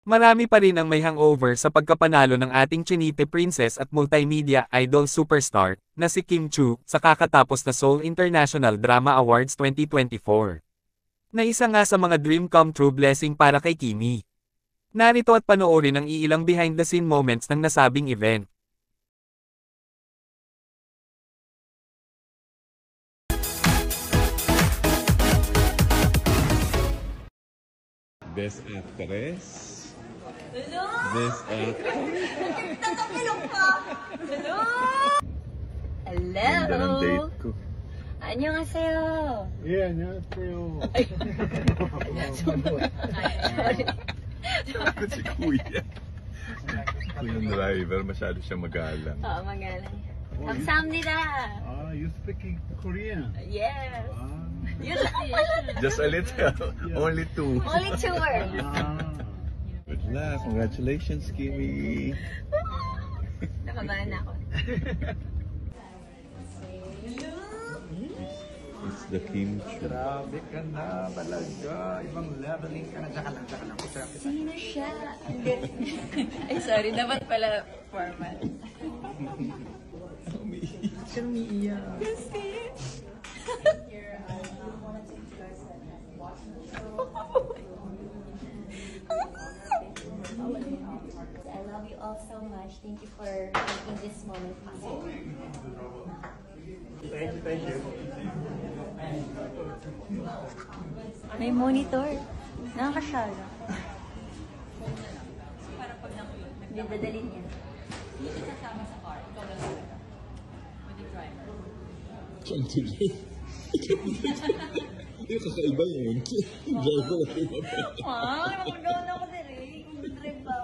Marami pa rin ang may hangover sa pagkapanalo ng ating Chinite princess at multimedia idol superstar, na si Kim Chiu, sa kakatapos na Seoul International Drama Awards 2024. Na isa nga sa mga dream come true blessing para kay Kimi. Narito at panoorin ang iilang behind the scene moments ng nasabing event. Best Actress. Hello? Best Actress. Tatapilok pa! Hello? Ganda ng date ko. 안녕하세요. 예, 안녕하세요. Ako si Kuya. Kuya driver, masyado siya magalang. Oo, magalang. 감사합니다. Ah, you speaking Korean? Yes. Ah, Yun lang pala. Just a little. Only two. Only 2 words. ah. Good luck. Congratulations, Kimi. Nakabahan ako. It's the kimchi. Grabe ka na, talaga. Ibang leveling ka na. Tsaka lang. Sino siya? Ay, sorry. Dapat pala formal. Siya umiiyak. I love you all so much. Thank you for making this moment possible. Thank you. May monitor. Nakakasyala. Hindi dadalhin niya. Yung kakaiba yun. Driver ako. Nakagawa na ako din eh. Kung drive ba?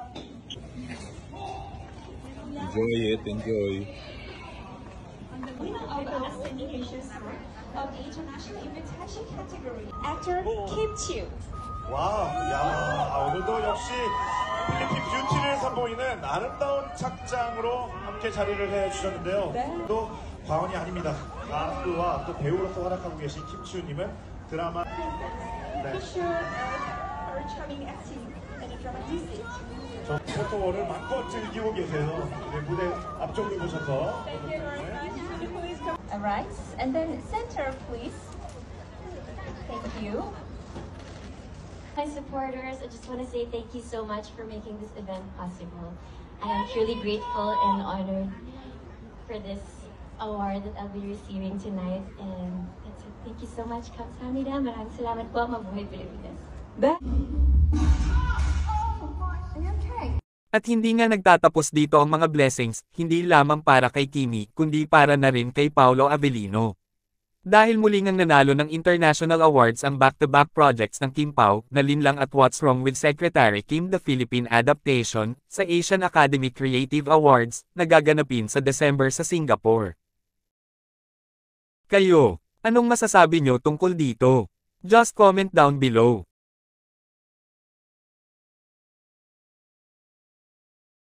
Enjoy it. Enjoy. of the international invitation category. Actually, Kim Chiu. 와, 야, 오늘도 역시 필리핀 뷰티를 선보이는 아름다운 착장으로 함께 자리를 해주셨는데요. 또 과언이 아닙니다. 가수와 또 배우로서 활약하고 계신 김치우님은 드라마 Picture of our charming acting and a dramatic. 저 포토월을 마음껏 즐기고 계세요. 네, 무대 앞쪽으로 모셔서. Thank you very much. Please come. Alright, and then center, please. Thank you. My supporters, I just want to say thank you so much for making this event possible. I am truly grateful and honored for this award that I'll be receiving tonight. And that's it. Thank you so much. Kamsahamnida. Maraming salamat po. Mabuhay Pilipinas. At hindi nga nagtatapos dito ang mga blessings, hindi lamang para kay Kimi, kundi para na rin kay Paolo Avellino. Dahil muli ngang nanalo ng international awards ang back-to-back projects ng Kim Pao, na Linlang at What's Wrong with Secretary Kim the Philippine Adaptation, sa Asian Academy Creative Awards, na gaganapin sa December sa Singapore. Kayo, anong masasabi nyo tungkol dito? Just comment down below.